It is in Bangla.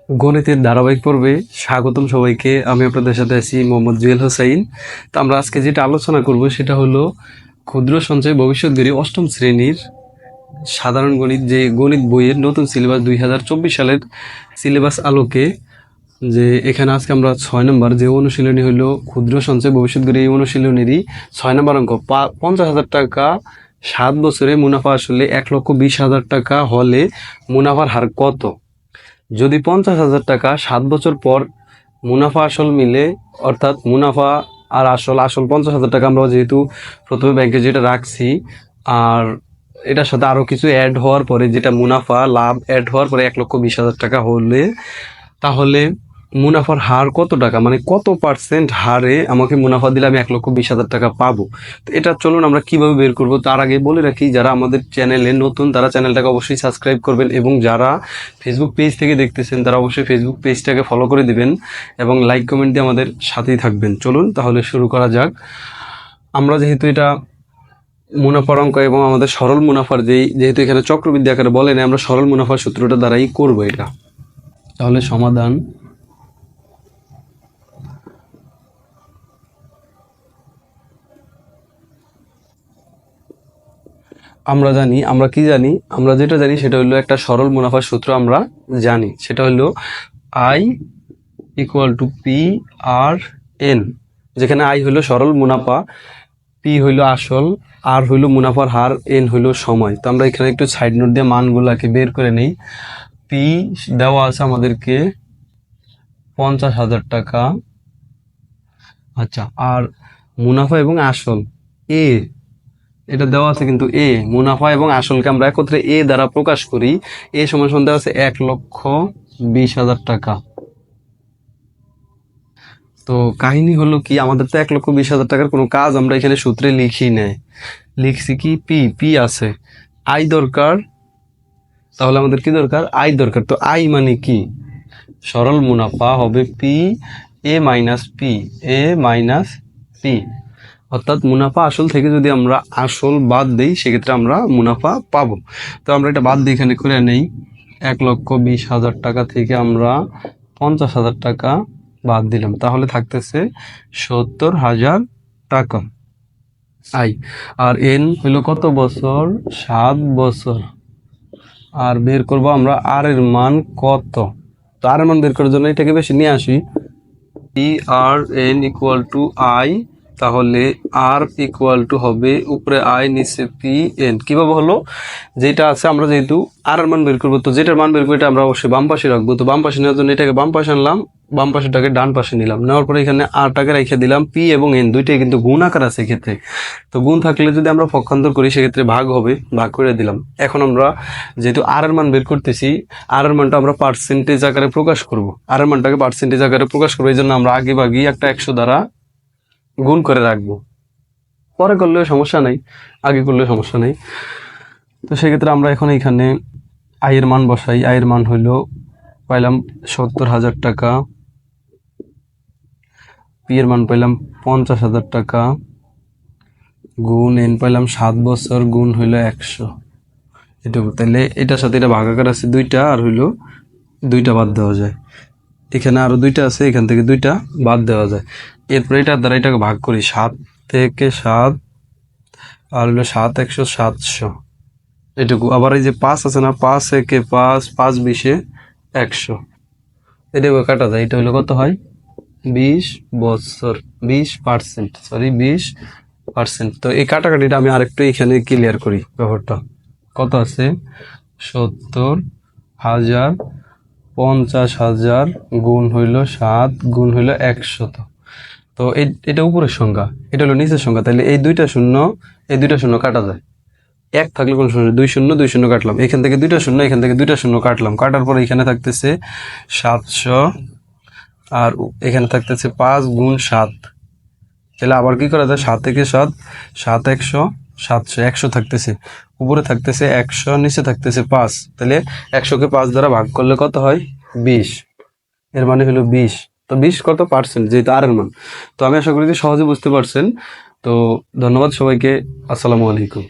গণিতের ধারাবাহিক পর্বে স্বাগতম সবাইকে। আমি আপনাদের সাথে আছি মোহাম্মদ জুয়েল হোসাইন। তো আমরা আজকে যেটা আলোচনা করব সেটা হলো ক্ষুদ্র সঞ্চয় ভবিষ্যৎ অষ্টম শ্রেণীর সাধারণ গণিত, যে গণিত বইয়ের নতুন সিলেবাস 2024 সালের সিলেবাস আলোকে। যে এখানে আজকে আমরা 6 নম্বর যে অনুশীলনী হলো ক্ষুদ্র সঞ্চয় ভবিষ্যৎ গড়ি, এই অনুশীলনেরই 6 নম্বর অঙ্ক। 50,000 টাকা 7 বছরে মুনাফা আসলে 1,20,000 টাকা হলে মুনাফার হার কত? যদি 50,000 টাকা 7 বছর পর মুনাফা আসল মিলে, অর্থাৎ মুনাফা আর আসল 50,000 টাকা আমরা যেহেতু প্রথমে ব্যাংকে যেটা রাখছি, আর এটার সাথে আরও কিছু অ্যাড হওয়ার পরে যেটা মুনাফা লাভ অ্যাড হওয়ার পরে 1,20,000 টাকা হলে, তাহলে মুনাফার হার কত টাকা, মানে কত পার্সেন্ট হারে আমাকে মুনাফা দিলে আমি 1,20,000 টাকা পাবো। তো এটা চলুন আমরা কিভাবে বের করব। তার আগে বলে রাখি, যারা আমাদের চ্যানেলে নতুন তারা চ্যানেলটাকে অবশ্যই সাবস্ক্রাইব করবেন, এবং যারা ফেসবুক পেজ থেকে দেখতেছেন তারা অবশ্যই ফেসবুক পেজটাকে ফলো করে দিবেন এবং লাইক কমেন্ট দিয়ে আমাদের সাথেই থাকবেন। চলুন তাহলে শুরু করা যাক। আমরা যেহেতু এটা মুনাফার অঙ্ক এবং আমাদের সরল মুনাফার যেহেতু এখানে চক্রবৃদ্ধি আকারে বলে না, আমরা সরল মুনাফার সূত্রটা দ্বারাই করব এটা। তাহলে সমাধান। আমরা যেটা জানি সেটা হলো একটা সরল মুনাফার সূত্র আমরা জানি, সেটা হলো I = P/N, যেখানে I হলো সরল মুনাফা, P হইল আসল, R হইল মুনাফার হার, N হইল সময়। তো আমরা এখানে একটু সাইড নোট দিয়ে মানগুলাকে বের করে নেই। P দেওয়া আছে আমাদেরকে 50,000 টাকা। আচ্ছা, আর মুনাফা এবং আসল A, এটা দেওয়া আছে কিন্তু A, মুনাফা এবং আসলকে আমরা একত্রে A দ্বারা প্রকাশ করি। A সমান দেওয়া আছে 1,20,000 টাকা। তো কাহিনী হলো কি, আমাদের তো 1,20,000 টাকার কোনো কাজ আমরা এখানে সূত্রে লিখি নাই, লিখছি কি পি আছে, আই দরকার। তাহলে আমাদের কি দরকার? আই দরকার। তো আই মানে কি? সরল মুনাফা হবে P, অর্থাৎ মুনাফা আসল থেকে যদি আমরা আসল বাদ দেই সেক্ষেত্রে আমরা মুনাফা পাবো। তো আমরা এটা বাদ দিয়ে এখানে করে নেই। 1,20,000 টাকা থেকে আমরা 50,000 টাকা বাদ দিলাম, তাহলে থাকতেছে 70,000 টাকা আই। আর এন হলো কত বছর? 7 বছর। আর বের করব আমরা আর এর মান কত। তো আর এর মান বের করার জন্য এটাকে বেশি নিয়ে আসি। PRN = I, তাহলে R = হবে উপরে I নিচে PN। কিভাবে হলো? যেটা আছে আমরা যেহেতু আর এর মান বের করবো, তো যেটার মান বের করবো এটা আমরা অবশ্যই বাম পাশে রাখবো। তো বাম পাশে নেওয়ার জন্য এটাকে বাম পাশে আনলাম, বাম পাশেটাকে ডান পাশে নিলাম, নেওয়ার পরে এখানে আরটাকে রেখে দিলাম। P এবং N দুইটাই কিন্তু গুণ আকার আছে এক্ষেত্রে। তো গুণ থাকলে যদি আমরা পক্ষান্তর করি সেক্ষেত্রে ভাগ হবে, ভাগ করে দিলাম। এখন আমরা যেহেতু আর এর মান বের করতেছি, আর এর মানটা আমরা পার্সেন্টেজ আকারে প্রকাশ করব। আর এর মানটাকে পার্সেন্টেজ আকারে প্রকাশ করবো, এই জন্য আমরা আগে ভাগই একটা 100 দ্বারা গুণ করে রাখবো। পরে করলেও সমস্যা নেই, আগে করলেও সমস্যা নেই। তো সেক্ষেত্রে আমরা এখন এখানে আয়ের মান বসাই। আয়ের মান হইল পাইলাম 70,000 টাকা, পি এর মান পাইলাম 50,000 টাকা, গুণ এন পাইলাম 7 বছর, গুণ হইল 100। এটুকু। তাহলে এটার সাথে এটা ভাগাকার আছে 2টা, আর হইল 2টা বাদ দেওয়া যায়। এখানে আরো 2টা আছে, এখান থেকে 2টা বাদ দেওয়া যায়। এরপরে এটার দ্বারা এটাকে ভাগ করি, 7 থেকে 7, আর হইল 7 100 700 এটুকু। আবার এই যে 5 আছে না, 5 একে 5, 5 20 100, এটাকে কাটা যায়। এটা হইলো কত হয়? 20 বছর, 20%। তো এই কাটাকাটিটা আমি আরেকটু এখানে ক্লিয়ার করি ব্যাপারটা। কত আছে? 70,000, 50,000 গুণ হইল 7, গুণ হইল 100। তো এটা উপরের সংখ্যা, এটা হলো নিচের সংখ্যা। তাহলে এই দুইটা শূন্য কাটা যায়। 1 থাকলে কোনো সমস্যা, 2 শূন্য কাটলাম। এখান থেকে 2টা শূন্য, এখান থেকে 2টা শূন্য কাটলাম। কাটার পর এখানে থাকতেছে 700, আর এখানে থাকতেছে 5 গুণ 7। তাহলে আবার কি করা যায়? 7 থেকে 7, 7 100 700, 100 থাকতেছে, উপরে থাকতেছে 100, নিচে থাকতেছে 5। তাহলে 100কে 5 দ্বারা ভাগ করলে কত হয়? 20। এর মানে হলো 20। তো 20 কত পার্সেন্ট, যেহেতু আর এর মান। তো আমি আশা করি যে সহজে বুঝতে পারছেন। তো ধন্যবাদ সবাইকে। আসসালামু আলাইকুম।